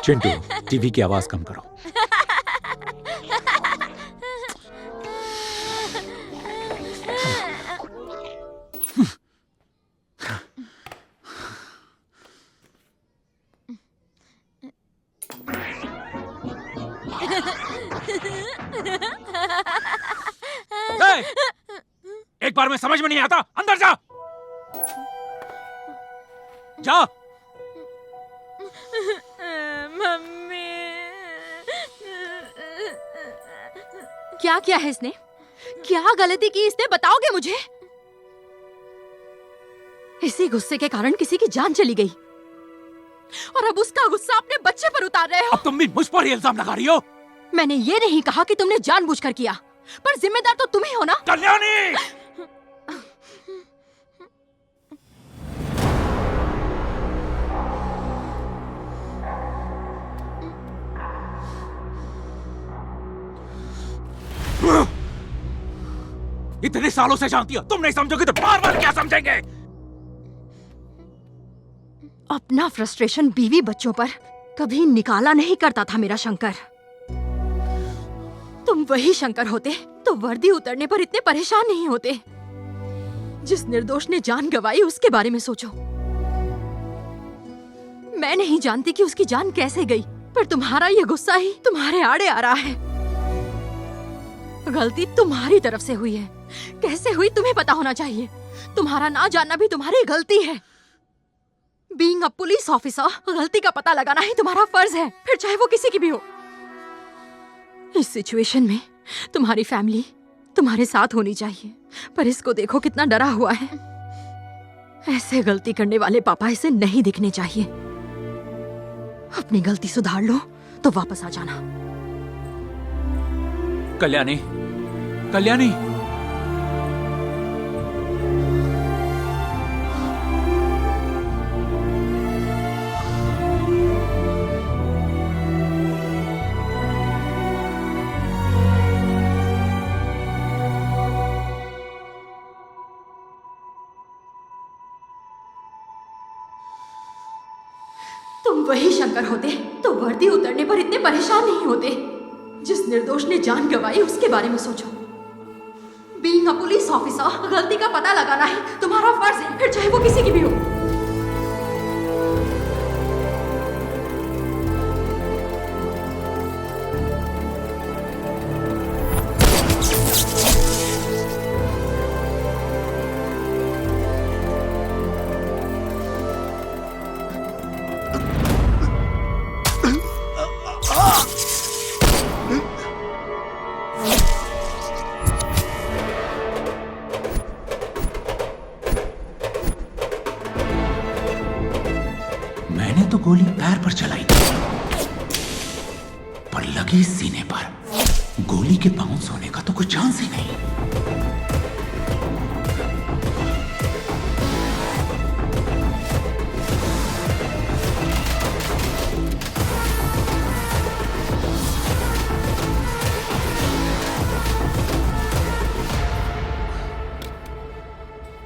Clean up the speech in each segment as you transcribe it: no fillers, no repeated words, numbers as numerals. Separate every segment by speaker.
Speaker 1: Chintu, TV की आवाज कम करो। एक बार में समझ में नहीं आता, अंदर जा। जा।
Speaker 2: मम्मी, क्या किया है इसने? क्या गलती की इसने, बताओगे मुझे? इसी गुस्से के कारण किसी की जान चली गई और अब उसका गुस्सा अपने बच्चे पर उतार रहे हो।
Speaker 1: अब तुम भी मुझ पर ही इल्जाम लगा रही हो।
Speaker 2: मैंने ये नहीं कहा कि तुमने जानबूझकर किया, पर जिम्मेदार तो तुम ही हो ना।
Speaker 1: कल्याणी! इतने सालों से जानती हो, तुम नहीं समझोगे तो बार बार क्या समझेंगे?
Speaker 2: अपना फ्रस्ट्रेशन बीवी बच्चों पर कभी निकाला नहीं करता था मेरा शंकर। तुम वही शंकर होते तो वर्दी उतरने पर इतने परेशान नहीं होते। जिस निर्दोष ने जान गंवाई उसके बारे में सोचो। मैं नहीं जानती कि उसकी जान कैसे गई, पर तुम्हारा ये गुस्सा ही तुम्हारे आड़े आ रहा है। गलती तुम्हारी तरफ से हुई है। कैसे हुई तुम्हें पता होना चाहिए। तुम्हारा ना जानना भी तुम्हारी गलती है। बीइंग अ पुलिस ऑफिसर, गलती का पता लगाना ही तुम्हारा फर्ज है, फिर चाहे वो किसी की भी हो। इस सिचुएशन में तुम्हारी फैमिली तुम्हारे साथ होनी चाहिए, पर इसको देखो कितना डरा हुआ है। ऐसे गलती करने वाले पापा इसे नहीं दिखने चाहिए। अपनी गलती सुधार लो तो वापस आ जाना।
Speaker 1: कल्याणी, कल्याणी,
Speaker 2: तुम वही शंकर होते तो वर्दी उतरने पर इतने परेशान नहीं होते। जिस निर्दोष ने जान गंवाई उसके बारे में सोचो। बीइंग अ पुलिस ऑफिसर, गलती का पता लगाना ही तुम्हारा फर्ज है, फिर चाहे वो किसी की भी हो।
Speaker 1: मैंने तो गोली पैर पर चलाई थी, पर लगी सीने पर। गोली के बाउंस होने का तो कोई चांस ही नहीं।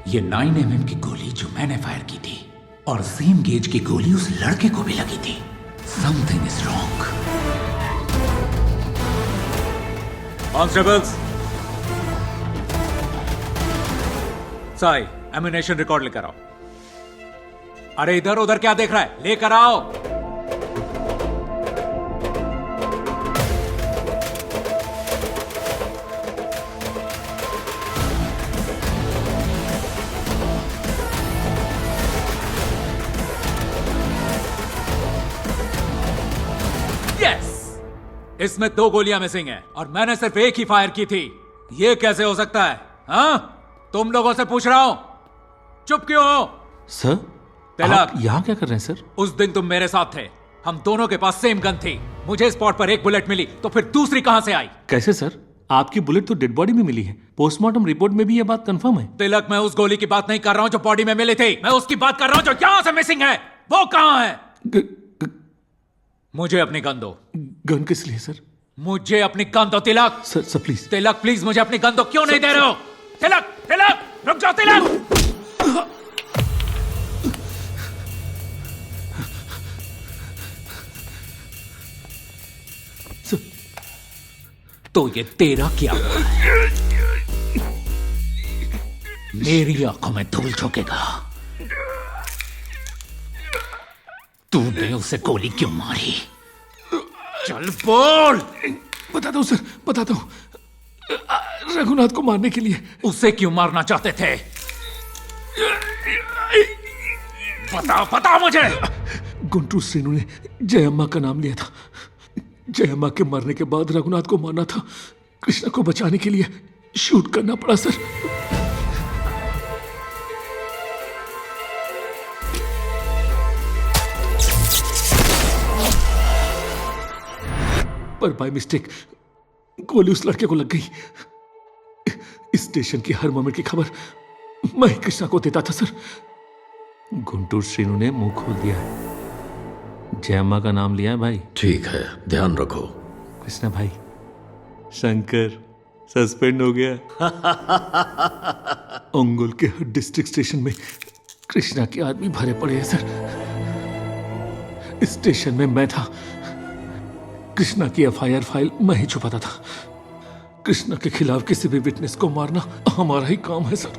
Speaker 1: ये 9mm की गोली जो मैंने फायर की थी और सेम गेज की गोली उस लड़के को भी लगी थी। Something is wrong. Constables, Sai, ammunition record लेकर आओ। अरे इधर उधर क्या देख रहा है, लेकर आओ। इसमें 2 गोलियां मिसिंग हैं और मैंने सिर्फ एक ही फायर की थी। ये कैसे हो सकता है? हाँ, तुम लोगों से पूछ रहा हूं, चुप क्यों हो?
Speaker 3: सर,
Speaker 1: तिलक,
Speaker 3: आप यहाँ क्या कर रहे हैं सर?
Speaker 1: उस दिन तुम मेरे साथ थे, हम दोनों के पास सेम गन थी। मुझे स्पॉट पर एक बुलेट मिली, तो फिर दूसरी कहां से आई?
Speaker 3: कैसे सर? आपकी बुलेट तो डेड बॉडी में मिली है। पोस्टमार्टम रिपोर्ट में भी ये बात कंफर्म है।
Speaker 1: तिलक, मैं उस गोली की बात नहीं कर रहा हूं जो बॉडी में मिली थी, मैं उसकी बात कर रहा हूं जो यहां से मिसिंग है। वो कहां है? मुझे अपनी गन दो।
Speaker 3: गन किस लिए सर?
Speaker 1: मुझे अपनी गन दो Tilak.
Speaker 3: Sir please.
Speaker 1: Tilak please मुझे अपनी गन दो। क्यों नहीं दे रहे हो? तिलक तिलक रुक जाओ तिलक। तो ये तेरा क्या हुआ है? मेरी आंखों में धूल झोंकेगा। तूने उसे गोली क्यों मारी? चल बोल।
Speaker 3: बताता हूँ सर, बताता हूँ। रघुनाथ को मारने के लिए।
Speaker 1: उसे क्यों मारना चाहते थे? बताओ बताओ मुझे।
Speaker 3: गुंटूर श्रीनु ने जयम्मा का नाम लिया था। जयम्मा के मरने के बाद रघुनाथ को मारना था। कृष्णा को बचाने के लिए शूट करना पड़ा सर। पर बाय मिस्टेक गोली उस लड़के को लग गई। इस स्टेशन की हर मोमेंट की खबर मैं ही कृष्णा को देता था सर। गुंटूर श्रीनु ने मुंह खोल दिया है। जयम्मा का नाम लिया है भाई।
Speaker 4: ठीक है, ध्यान रखो।
Speaker 3: कृष्णा भाई, शंकर सस्पेंड हो गया। अंगुल के हर डिस्ट्रिक्ट स्टेशन में कृष्णा के आदमी भरे पड़े हैं सर। इस स्टेशन में मैं था। कृष्णा की एफआईआर फाइल मैं ही छुपाता था। कृष्णा के खिलाफ किसी भी विटनेस को मारना हमारा ही काम है सर।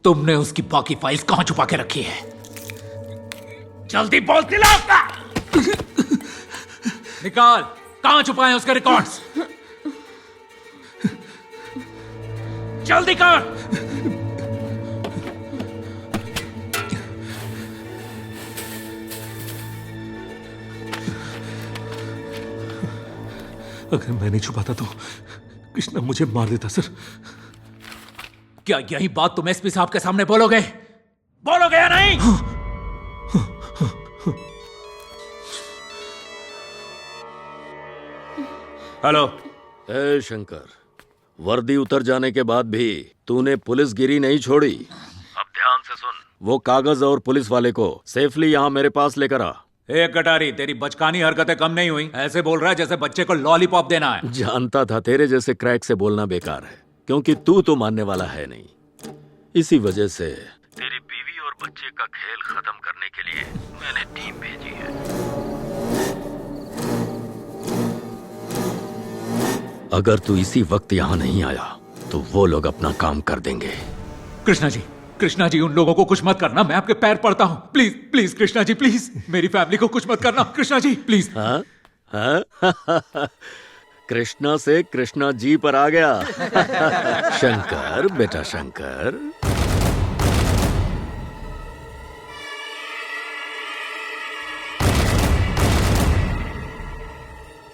Speaker 1: तुमने उसकी बाकी फाइल्स कहां छुपा के रखी है? जल्दी बोल तिलक। निकाल, कहां छुपाए हैं उसके रिकॉर्ड्स? जल्दी कर।
Speaker 3: अगर मैं नहीं छुपाता तो कृष्णा मुझे मार देता सर।
Speaker 1: क्या यही बात तुम एसपी साहब के सामने बोलोगे? बोलोगे या नहीं? हेलो।
Speaker 4: ए शंकर, वर्दी उतर जाने के बाद भी तूने पुलिसगिरी नहीं छोड़ी। अब ध्यान से सुन, वो कागज और पुलिस वाले को सेफली यहाँ मेरे पास लेकर आ।
Speaker 1: ए कटारी, तेरी बचकानी हरकतें कम नहीं हुई। ऐसे बोल रहा है जैसे बच्चे को लॉलीपॉप देना है।
Speaker 4: जानता था तेरे जैसे क्रैक से बोलना बेकार है, क्योंकि तू तो मानने वाला है नहीं। इसी वजह से तेरी बीवी और बच्चे का खेल खत्म करने के लिए मैंने टीम भेजी है। अगर तू इसी वक्त यहाँ नहीं आया तो वो लोग अपना काम कर देंगे।
Speaker 1: कृष्णा जी उन लोगों को कुछ मत करना। मैं आपके पैर पड़ता हूँ। Please please Krishna ji, please मेरी फैमिली को कुछ मत करना। कृष्णा जी प्लीज।
Speaker 4: हाँ? कृष्णा से कृष्णा जी पर आ गया। शंकर बेटा शंकर।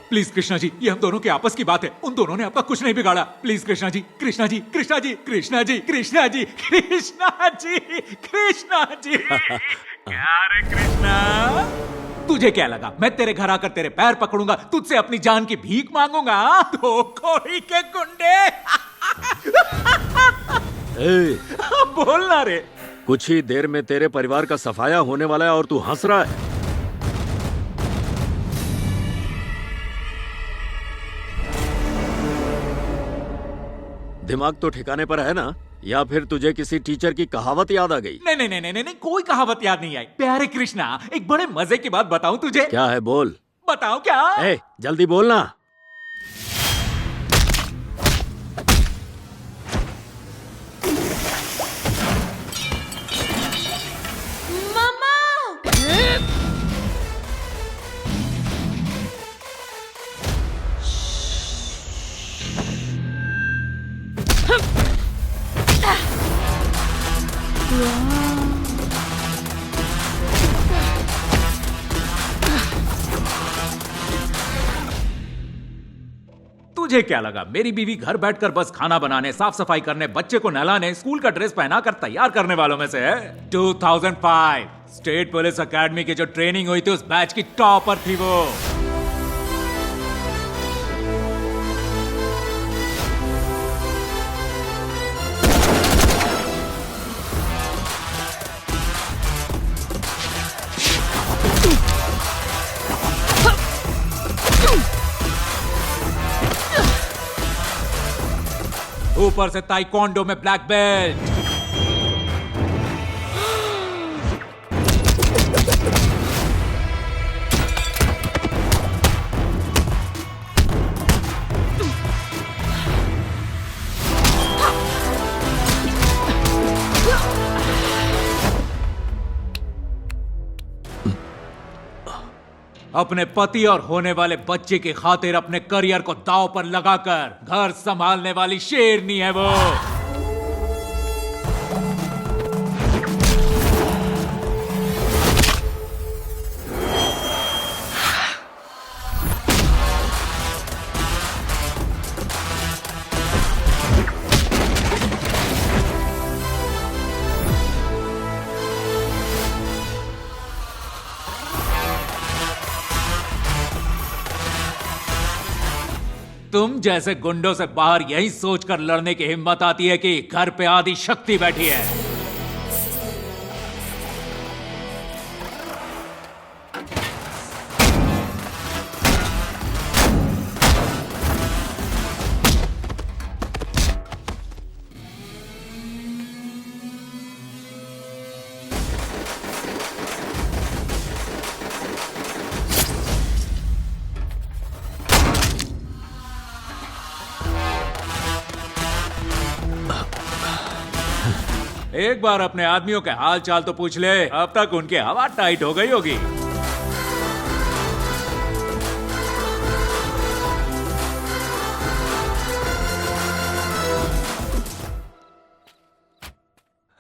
Speaker 1: प्लीज कृष्णा जी, ये हम दोनों की आपस की बात है। उन दोनों ने आपका कुछ नहीं बिगाड़ा। प्लीज कृष्णा जी, कृष्णा जी, कृष्णा जी, कृष्णा जी, कृष्णा जी, कृष्णा जी, कृष्णा जी। क्या रे कृष्णा, तुझे क्या लगा मैं तेरे घर आकर तेरे पैर पकड़ूंगा, तुझसे अपनी जान की भीख मांगूंगा? तो कोई के गुंडे। बोलना रे।
Speaker 4: कुछ ही देर में तेरे परिवार का सफाया होने वाला है और तू हंस रहा है। दिमाग तो ठिकाने पर है ना? या फिर तुझे किसी टीचर की कहावत याद आ गई?
Speaker 1: नहीं नहीं नहीं नहीं नहीं, कोई कहावत याद नहीं आई। प्यारे कृष्णा, एक बड़े मजे की बात बताऊं तुझे?
Speaker 4: क्या है, बोल।
Speaker 1: बताओ क्या?
Speaker 4: जल्दी बोलना।
Speaker 1: तुझे क्या लगा मेरी बीवी घर बैठकर बस खाना बनाने, साफ सफाई करने, बच्चे को नहलाने, स्कूल का ड्रेस पहनाकर तैयार करने वालों में से है? 2005 स्टेट पुलिस एकेडमी की जो ट्रेनिंग हुई थी उस बैच की टॉपर थी वो। ऊपर से ताइक्वांडो में ब्लैक बेल्ट। अपने पति और होने वाले बच्चे की खातिर अपने करियर को दांव पर लगाकर घर संभालने वाली शेरनी है वो। तुम जैसे गुंडों से बाहर यही सोचकर लड़ने की हिम्मत आती है कि घर पे आदि शक्ति बैठी है। एक बार अपने आदमियों के हाल चाल तो पूछ ले, अब तक उनकी हवा टाइट हो गई होगी।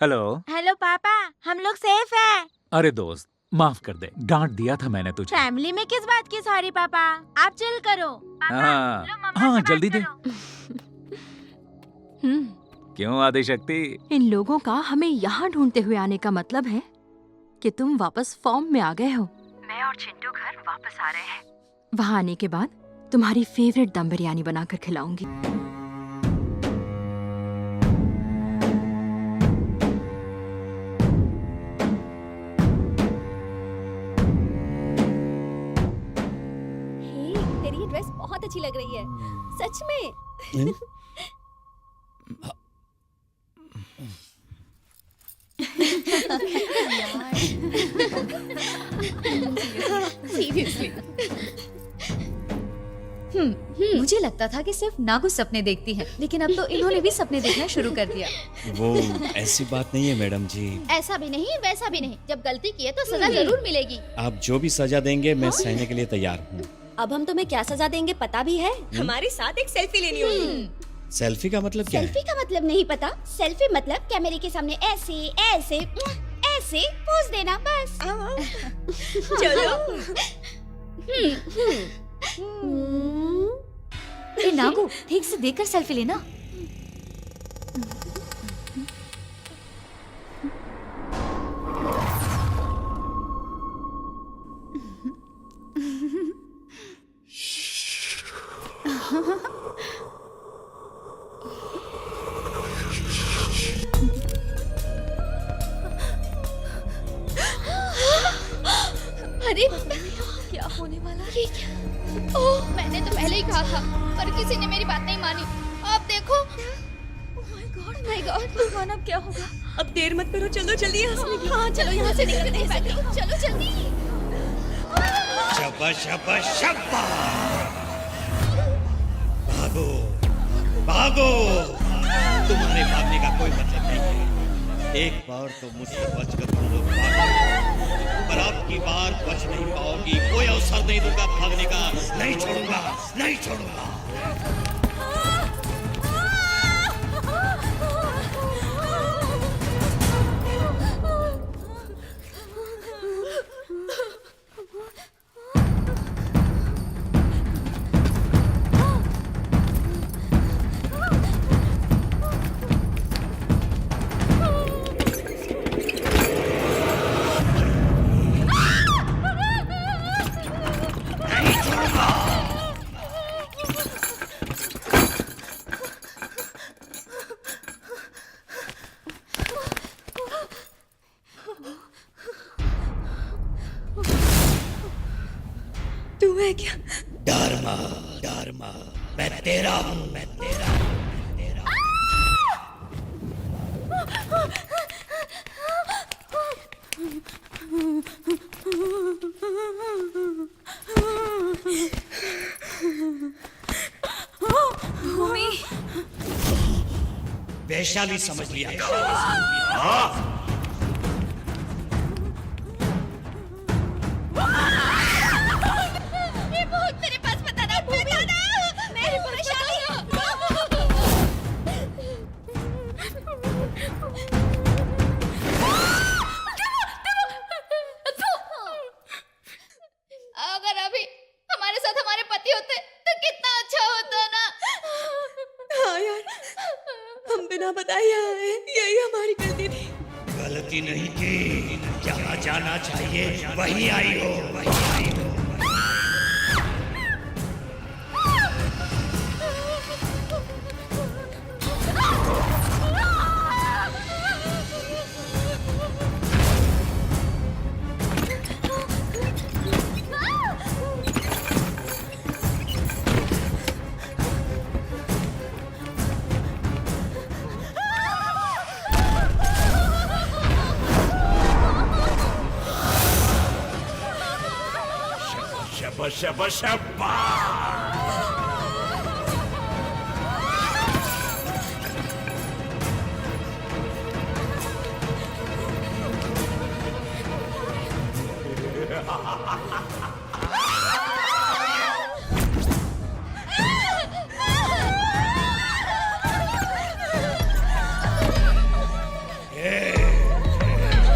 Speaker 1: हेलो।
Speaker 5: हेलो पापा, हम लोग सेफ हैं।
Speaker 1: अरे दोस्त, माफ कर दे, डांट दिया था मैंने तुझे।
Speaker 5: फैमिली में किस बात की सॉरी पापा, आप चिल करो।
Speaker 1: हाँ
Speaker 5: लो, मम्मा
Speaker 1: हाँ
Speaker 5: से बात
Speaker 1: जल्दी दे।
Speaker 5: करो।
Speaker 1: क्यों आदिशक्ति?
Speaker 2: इन लोगों का हमें यहाँ ढूंढते हुए आने का मतलब है कि तुम वापस फॉर्म में आ गए हो। मैं और चिंटू घर वापस आ रहे हैं। वहाँ आने के बाद तुम्हारी फेवरेट दम बिरयानी बनाकर खिलाऊंगी।
Speaker 6: हे, तेरी ये ड्रेस बहुत अच्छी लग रही है, सच में।
Speaker 7: Seriously. मुझे लगता था कि सिर्फ नागू सपने देखती है, लेकिन अब तो इन्होंने भी सपने देखना शुरू कर दिया।
Speaker 8: वो ऐसी बात नहीं है मैडम जी।
Speaker 6: ऐसा भी नहीं वैसा भी नहीं, जब गलती की है तो सजा जरूर मिलेगी।
Speaker 8: आप जो भी सजा देंगे मैं सहने के लिए तैयार हूँ।
Speaker 6: अब हम तुम्हें क्या सजा देंगे पता भी है?
Speaker 7: हमारे साथ एक सेल्फी लेनी होगी।
Speaker 8: सेल्फी का मतलब क्या है?
Speaker 6: सेल्फी का मतलब नहीं पता? सेल्फी मतलब कैमरे के सामने ऐसे ऐसे ऐसे पोज देना बस।
Speaker 7: चलो। ए नागू, ठीक से देखकर सेल्फी लेना।
Speaker 6: अरे क्या होने वाला है? ओह, मैंने तो पहले ही कहा था, पर किसी ने मेरी बात नहीं मानी। आप देखो। ओह माय गॉड, भगवान अब क्या होगा?
Speaker 7: अब देर मत करो, चलो जल्दी यहाँ से निकलो।
Speaker 6: हाँ चलो यहाँ से निकल नहीं सकते, चलो जल्दी।
Speaker 8: शाबाश शाबाश शाबाश। भागो भागो, तुम्हारे भागने का कोई मतलब नहीं है। एक बार तो मुझसे बचकर तुम लोग भागो, पर अब की बार बच नहीं पाओगी। कोई अवसर नहीं दूंगा भागने का, नहीं छोड़ूंगा, नहीं छोड़ूंगा।
Speaker 7: तू है क्या?
Speaker 8: डरमा डरमा, मैं तेरा हूँ, मैं तेरा हूँ, मैं तेरा हूँ। वैशाली समझ लिया था।
Speaker 6: ये भूत मेरे पास बताना मेरी वैशाली। अगर अभी हमारे साथ हमारे पति होते तो कितना अच्छा होता ना।
Speaker 9: हाँ यार, हम बिना बताए यहाँ आए, यही हमारी गलती थी।
Speaker 8: गलती नहीं की, जहाँ जाना चाहिए वहीं आई हो, वहीं आई हो।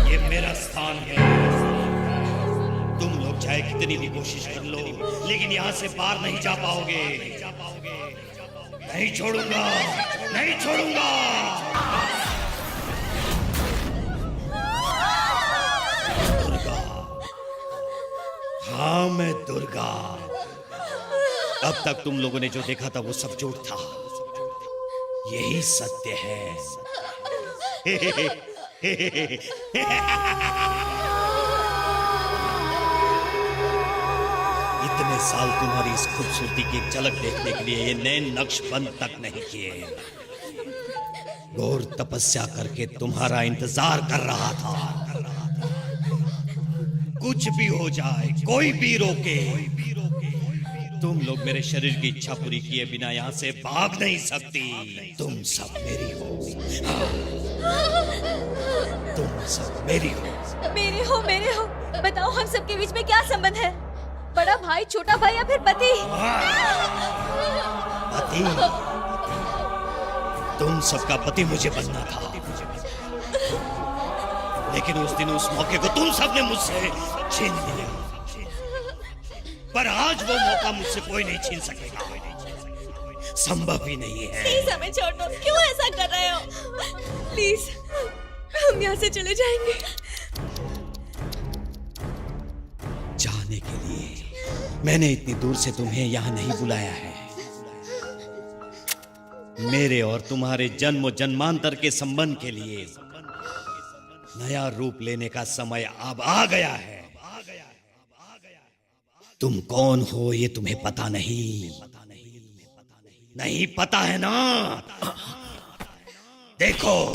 Speaker 8: ये मेरा स्थान है। तुम लोग चाहे कितनी भी कोशिश कर लो, लेकिन यहाँ से पार नहीं जा पाओगे। नहीं छोड़ूंगा, नहीं छोड़ूंगा। दुर्गा, हाँ मैं दुर्गा। अब तक तुम लोगों ने जो देखा था वो सब झूठ था, यही सत्य है। इतने साल तुम्हारी इस खूबसूरती की एक झलक देखने के लिए ये नए नक्श बंद तक नहीं किए। घोर तपस्या करके तुम्हारा इंतजार कर रहा था। कुछ भी हो जाए, कोई भी रोके, तुम लोग मेरे शरीर की इच्छा पूरी किए बिना यहाँ से भाग नहीं सकती। तुम सब मेरी हो, तुम सब मेरी हो।
Speaker 7: मेरे हो। बताओ हम सबके बीच में क्या संबंध है? बड़ा भाई, छोटा भाई या फिर पति?
Speaker 8: पति? तुम सबका पति मुझे बनना था, लेकिन उस दिन उस मौके को तुम सबने मुझसे छीन लिया। पर आज वो मौका मुझसे कोई नहीं छीन सकेगा, संभव ही नहीं है।
Speaker 9: प्लीज हमें छोड़ दो, क्यों ऐसा कर रहे हो? प्लीज, हम यहाँ से चले जाएंगे।
Speaker 8: जाने के लिए मैंने इतनी दूर से तुम्हें यहाँ नहीं बुलाया है। मेरे और तुम्हारे जन्म जन्मांतर के संबंध के लिए नया रूप लेने का समय अब आ गया है। तुम कौन हो ये तुम्हें पता नहीं, नहीं पता है ना? देखो,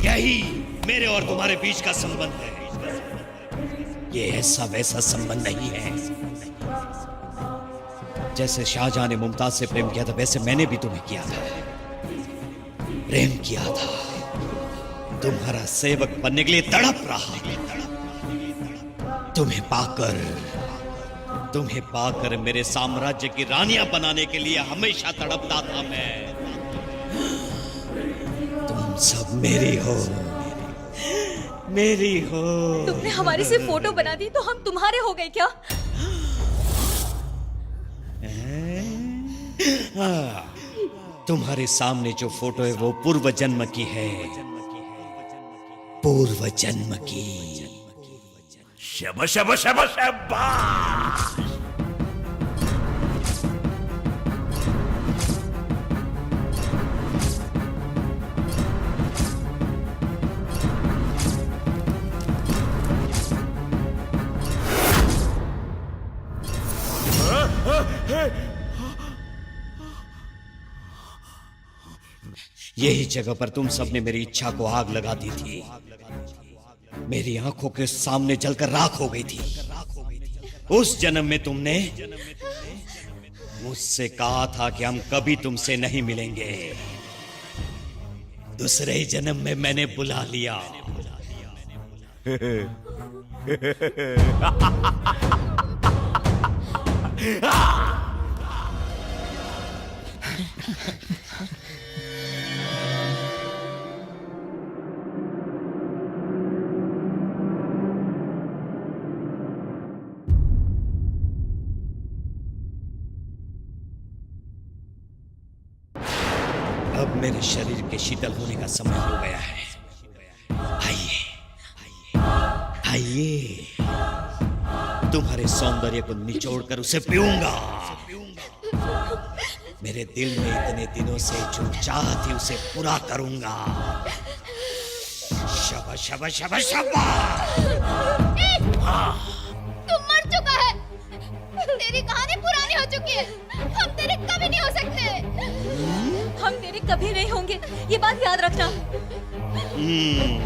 Speaker 8: यही मेरे और तुम्हारे बीच का संबंध है। ये ऐसा वैसा संबंध नहीं है। जैसे शाहजहां ने मुमताज से प्रेम किया था, वैसे मैंने भी तुम्हें किया था, प्रेम किया था। तुम्हारा सेवक बनने के लिए तड़प रहा। तुम्हें पाकर मेरे साम्राज्य की रानियां बनाने के लिए हमेशा तड़पता था मैं। तुम सब मेरी हो, मेरी हो।
Speaker 7: तुमने हमारी सिर्फ फोटो बना दी तो हम तुम्हारे हो गए क्या?
Speaker 8: तुम्हारे सामने जो फोटो है वो पूर्व जन्म की है, पूर्व जन्म की।
Speaker 10: शब शब शब शब्बाश।
Speaker 8: यही जगह पर तुम सबने मेरी इच्छा को आग लगा दी थी। मेरी आंखों के सामने जलकर राख हो गई थी। उस जन्म में तुमने मुझसे कहा था कि हम कभी तुमसे नहीं मिलेंगे। दूसरे ही जन्म में मैंने बुला लिया। अब मेरे शरीर के शीतल होने का समय हो गया है। आइए, आइए, तुम्हारे सौंदर्य को निचोड़कर उसे पीऊंगा। मेरे दिल में इतने दिनों से जो चाह थी उसे पूरा करूंगा। शबा शबा शबा शबा।
Speaker 6: तू मर चुका है। तेरी कहानी पुरानी हो चुकी है। हम तेरे कभी नहीं हो सकते।
Speaker 7: हम तेरे कभी नहीं होंगे, ये बात याद रखना।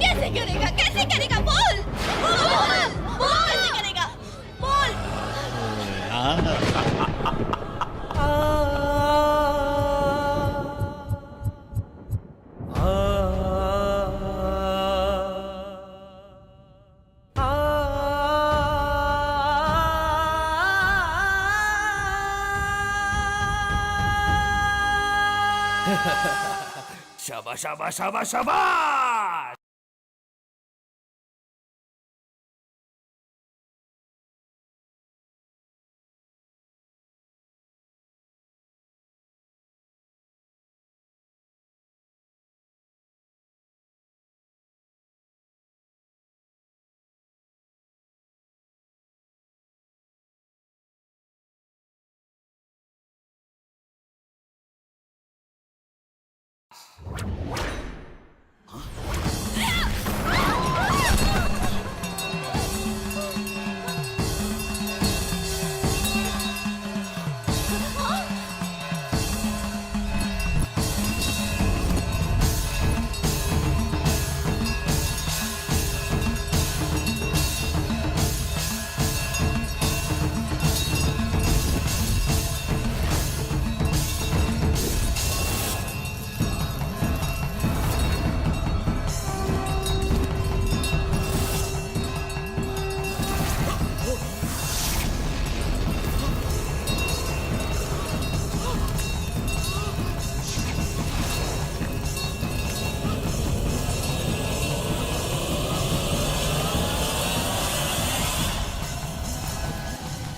Speaker 6: कैसे करेगा? कैसे करेगा? बोल, बोल, बोल, कैसे करेगा? बोल।
Speaker 10: शाबाश शाबाश शाबाश शाबाश।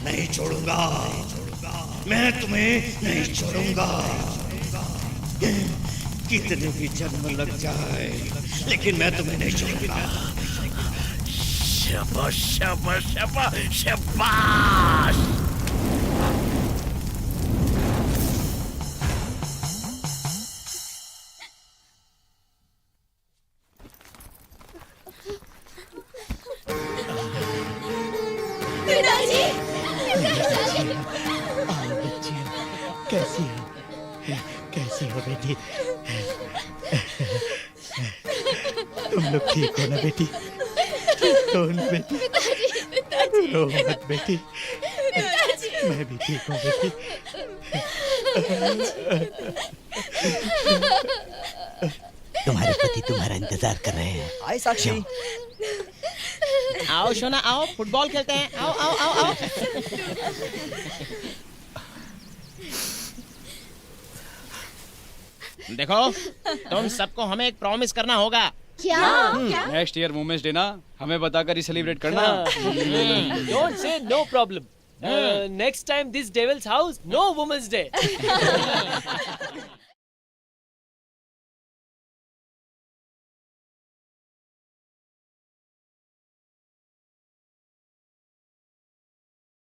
Speaker 8: नहीं छोड़ूंगा, मैं तुम्हें नहीं छोड़ूंगा। कितने भी जन्म लग जाए, लेकिन मैं तुम्हें नहीं छोड़ूंगा।
Speaker 10: शाबाश शाबाश शाबाश शाबाश।
Speaker 6: पिताजी,
Speaker 11: कैसी हो? कैसी हो बेटी? तुम लोग ठीक हो ना बेटी? ठीक हो ना बेटी? रो मत बेटी। मैं भी ठीक हूँ बेटी। तुम्हारे पति तुम्हारा इंतजार कर रहे हैं।
Speaker 12: आए साक्षी। आओ सोना आओ, फुटबॉल खेलते हैं। आओ आओ आओ आओ। देखो, तुम सबको हमें एक प्रॉमिस करना होगा।
Speaker 6: क्या?
Speaker 13: नेक्स्ट ईयर वुमेन्स डे ना, हमें बताकर ही सेलिब्रेट करना।
Speaker 12: Don't say no problem. Next time this devil's house no women's day.